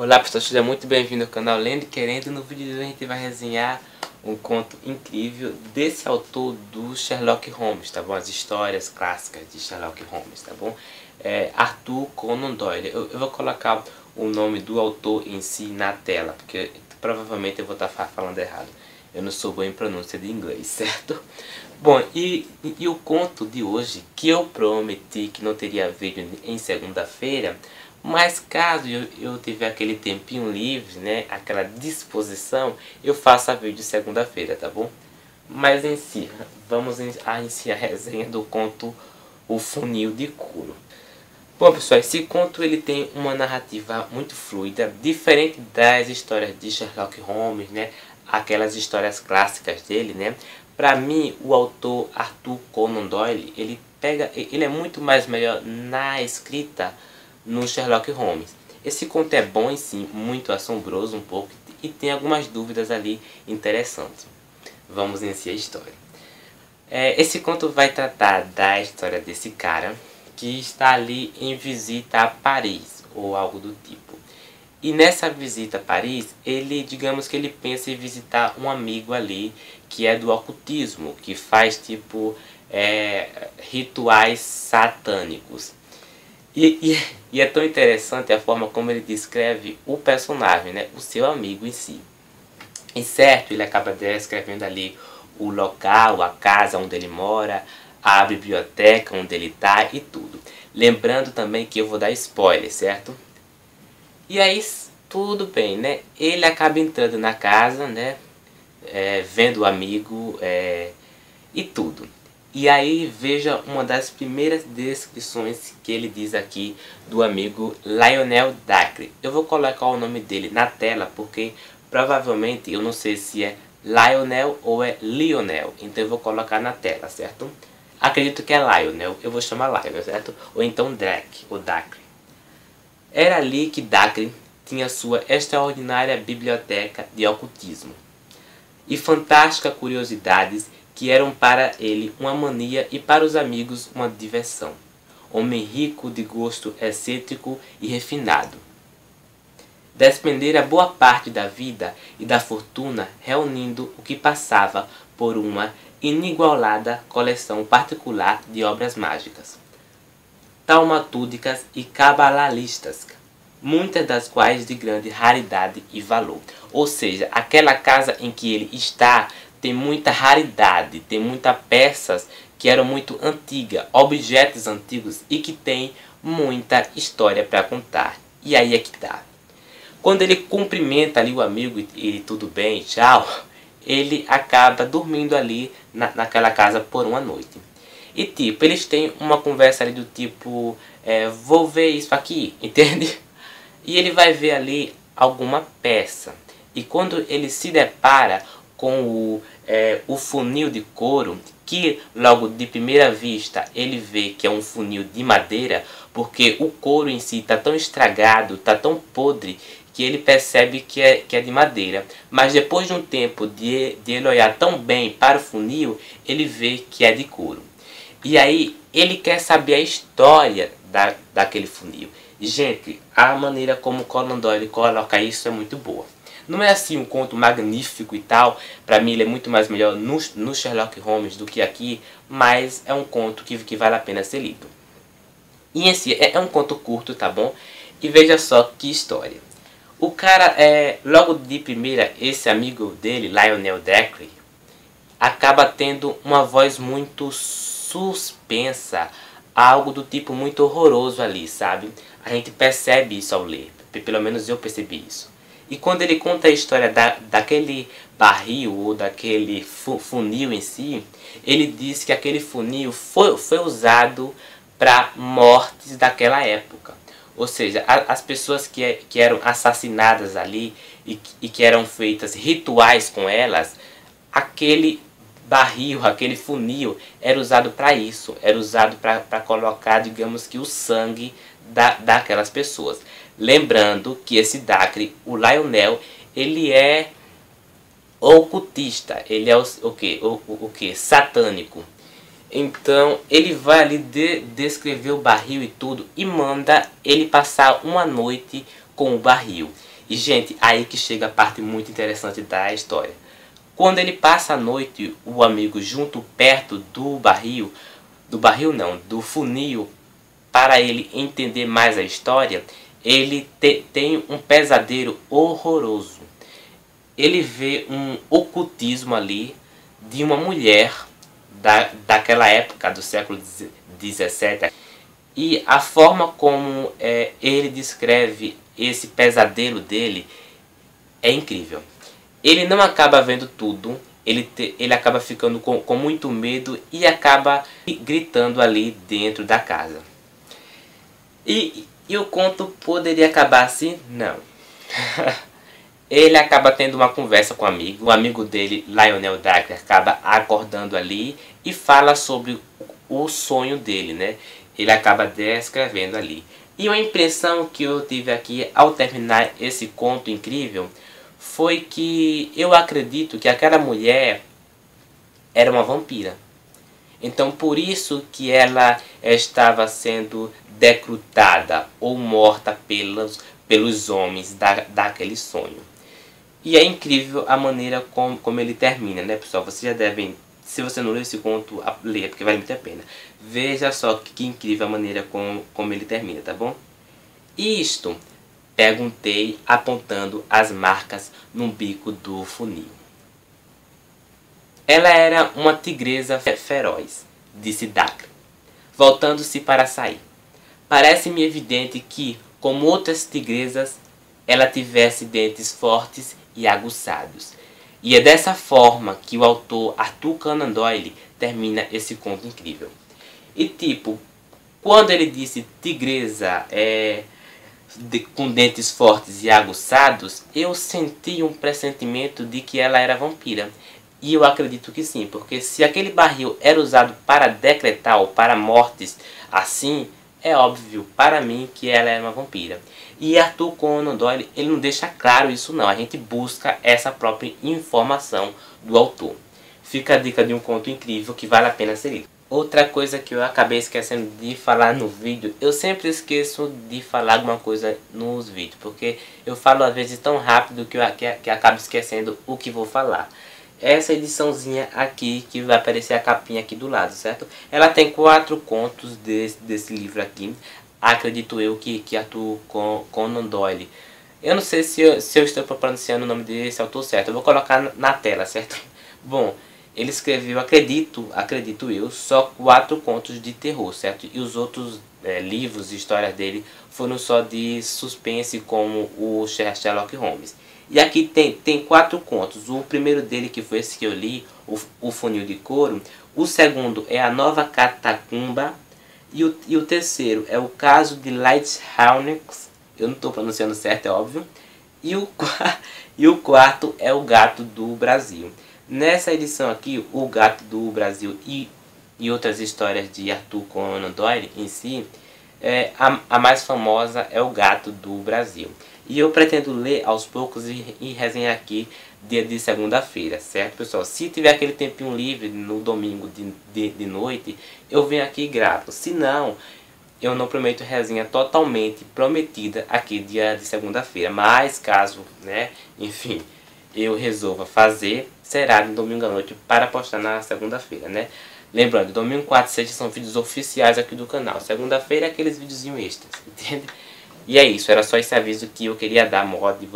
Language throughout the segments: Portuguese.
Olá pessoal, seja muito bem-vindo ao canal Lendo e Querendo. No vídeo de hoje a gente vai resenhar um conto incrível desse autor do Sherlock Holmes, tá bom? As histórias clássicas de Sherlock Holmes, tá bom? Arthur Conan Doyle. Eu vou colocar o nome do autor em si na tela, porque provavelmente eu vou estar falando errado. Eu não sou bom em pronúncia de inglês, certo? Bom, e o conto de hoje, que eu prometi que não teria vídeo em segunda-feira, mas caso eu tiver aquele tempinho livre, né, aquela disposição, eu faço a vídeo segunda-feira, tá bom? Mas em si, vamos iniciar a resenha do conto O Funil de Couro. Bom pessoal, esse conto ele tem uma narrativa muito fluida, diferente das histórias de Sherlock Holmes, né, aquelas histórias clássicas dele, né. Para mim, o autor Arthur Conan Doyle, ele é muito mais melhor na escrita no Sherlock Holmes. Esse conto é bom em si, muito assombroso um pouco, e tem algumas dúvidas ali interessantes. Vamos iniciar a história. Esse conto vai tratar da história desse cara que está ali em visita a Paris, ou algo do tipo. E nessa visita a Paris, digamos que ele pensa em visitar um amigo ali que é do ocultismo, que faz tipo rituais satânicos. E é tão interessante a forma como ele descreve o personagem, né? O seu amigo em si. E certo, ele acaba descrevendo ali o local, a casa onde ele mora, a biblioteca onde ele está e tudo. Lembrando também que eu vou dar spoiler, certo? E aí, tudo bem, né? Ele acaba entrando na casa, né? Vendo o amigo e tudo. E aí veja uma das primeiras descrições que ele diz aqui do amigo Lionel Dacre. Eu vou colocar o nome dele na tela porque provavelmente eu não sei se é Lionel ou é Lionel. Então eu vou colocar na tela, certo? Acredito que é Lionel, eu vou chamar Lionel, certo? Ou então Drake, ou Dacre. Era ali que Dacre tinha sua extraordinária biblioteca de ocultismo e fantásticas curiosidades que eram para ele uma mania e para os amigos uma diversão. Homem rico de gosto excêntrico e refinado. Despendera boa parte da vida e da fortuna reunindo o que passava por uma inigualada coleção particular de obras mágicas, taumatúdicas e cabalistas, muitas das quais de grande raridade e valor. Ou seja, aquela casa em que ele está tem muita raridade, tem muitas peças que eram muito antigas, objetos antigos e que tem muita história para contar. E aí é que tá. Quando ele cumprimenta ali o amigo e tudo bem, tchau, ele acaba dormindo ali naquela casa por uma noite. E tipo, eles têm uma conversa ali do tipo, vou ver isso aqui, entende? E ele vai ver ali alguma peça. E quando ele se depara com o funil de couro, que logo de primeira vista ele vê que é um funil de madeira, porque o couro em si está tão estragado, está tão podre, que ele percebe que é de madeira. Mas depois de um tempo de ele olhar tão bem para o funil, ele vê que é de couro. E aí ele quer saber a história daquele funil. Gente, a maneira como Conan Doyle coloca isso é muito boa. Não é assim um conto magnífico e tal, pra mim ele é muito mais melhor no Sherlock Holmes do que aqui, mas é um conto que vale a pena ser lido. E em si é um conto curto, tá bom? E veja só que história. O cara, logo de primeira, esse amigo dele, Lionel Dacre, acaba tendo uma voz muito suspensa, algo do tipo muito horroroso ali, sabe? A gente percebe isso ao ler, pelo menos eu percebi isso. E quando ele conta a história daquele barril ou daquele funil em si, ele diz que aquele funil foi usado para mortes daquela época. Ou seja, as pessoas que eram assassinadas ali e que eram feitas rituais com elas, aquele barril, aquele funil era usado para isso, era usado para colocar, digamos que o sangue daquelas pessoas. Lembrando que esse Dacre, o Lionel, ele é ocultista, ele é o que? Satânico. Então ele vai ali descrever o barril e tudo e manda ele passar uma noite com o barril. E, gente, aí que chega a parte muito interessante da história. Quando ele passa a noite, o amigo junto perto do barril não, do funil, para ele entender mais a história, ele tem um pesadelo horroroso. Ele vê um ocultismo ali de uma mulher daquela época, do século XVII. E a forma como ele descreve esse pesadelo dele é incrível. Ele não acaba vendo tudo, ele acaba ficando com muito medo e acaba gritando ali dentro da casa. E o conto poderia acabar assim? Não. Ele acaba tendo uma conversa com o amigo dele, Lionel Dacre, acaba acordando ali e fala sobre o sonho dele, né? Ele acaba descrevendo ali. E uma impressão que eu tive aqui ao terminar esse conto incrível foi que eu acredito que aquela mulher era uma vampira. Então por isso que ela estava sendo decrutada ou morta pelos homens daquele sonho. E é incrível a maneira como ele termina, né, pessoal? Vocês já devem, se você não leu esse conto, leia, porque vale muito a pena. Veja só que incrível a maneira como ele termina, tá bom? Isto, perguntei apontando as marcas no bico do funil. Ela era uma tigresa feroz, disse Dacre, voltando-se para sair. Parece-me evidente que, como outras tigresas, ela tivesse dentes fortes e aguçados. E é dessa forma que o autor Arthur Conan Doyle termina esse conto incrível. E tipo, quando ele disse tigresa com dentes fortes e aguçados, eu senti um pressentimento de que ela era vampira. E eu acredito que sim, porque se aquele barril era usado para decretar ou para mortes assim, é óbvio para mim que ela era uma vampira. E Arthur Conan Doyle, ele não deixa claro isso não, a gente busca essa própria informação do autor. Fica a dica de um conto incrível que vale a pena ser lido. Outra coisa que eu acabei esquecendo de falar no vídeo, eu sempre esqueço de falar alguma coisa nos vídeos, porque eu falo às vezes tão rápido que eu acabo esquecendo o que vou falar. Essa ediçãozinha aqui, que vai aparecer a capinha aqui do lado, certo? Ela tem 4 contos desse livro aqui. Acredito eu que Arthur Conan Doyle. Eu não sei se eu estou pronunciando o nome desse autor certo. Eu vou colocar na tela, certo? Bom, ele escreveu, acredito eu, só 4 contos de terror, certo? E os outros livros e histórias dele foram só de suspense, como o Sherlock Holmes. E aqui tem 4 contos. O primeiro dele, que foi esse que eu li, o Funil de Couro. O segundo é A Nova Catacumba. E o terceiro é O Caso de Lighthouse. Eu não estou pronunciando certo, é óbvio. E o quarto é O Gato do Brasil. Nessa edição aqui, O Gato do Brasil e outras histórias de Arthur Conan Doyle em si, a mais famosa é O Gato do Brasil. E eu pretendo ler aos poucos e resenhar aqui dia de segunda-feira, certo, pessoal? Se tiver aquele tempinho livre no domingo de noite, eu venho aqui e gravo. Se não, eu não prometo resenha totalmente prometida aqui dia de segunda-feira. Mas caso, né, enfim, eu resolva fazer, será no domingo à noite para postar na segunda-feira, né? Lembrando, domingo, 4 e 6 são vídeos oficiais aqui do canal. Segunda-feira é aqueles videozinhos extras, entende? E é isso, era só esse aviso que eu queria dar, modo de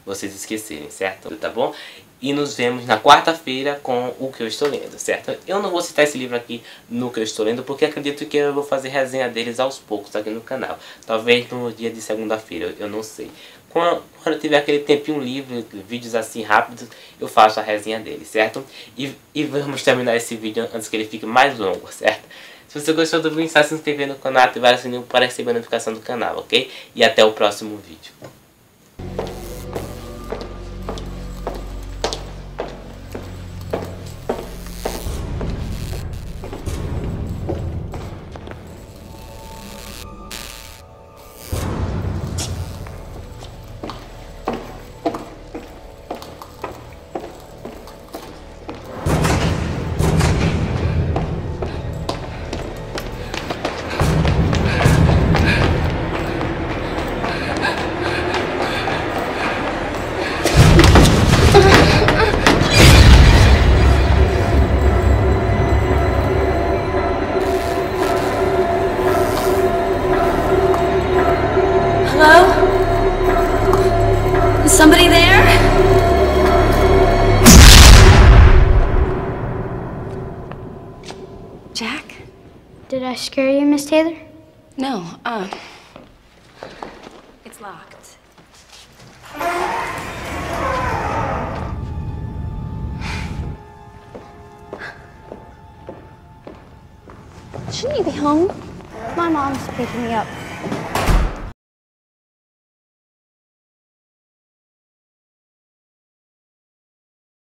vocês esquecerem, certo? Tá bom? E nos vemos na quarta-feira com o que eu estou lendo, certo? Eu não vou citar esse livro aqui no que eu estou lendo, porque acredito que eu vou fazer resenha deles aos poucos aqui no canal. Talvez no dia de segunda-feira, eu não sei. Quando eu tiver aquele tempinho livre, vídeos assim rápidos, eu faço a resenha dele, certo? E vamos terminar esse vídeo antes que ele fique mais longo, certo? Se você gostou do vídeo, se inscrever no canal, ativar o sininho para receber a notificação do canal, ok? E até o próximo vídeo. back. Did I scare you, Miss Taylor? No, it's locked. Shouldn't you be home? My mom's picking me up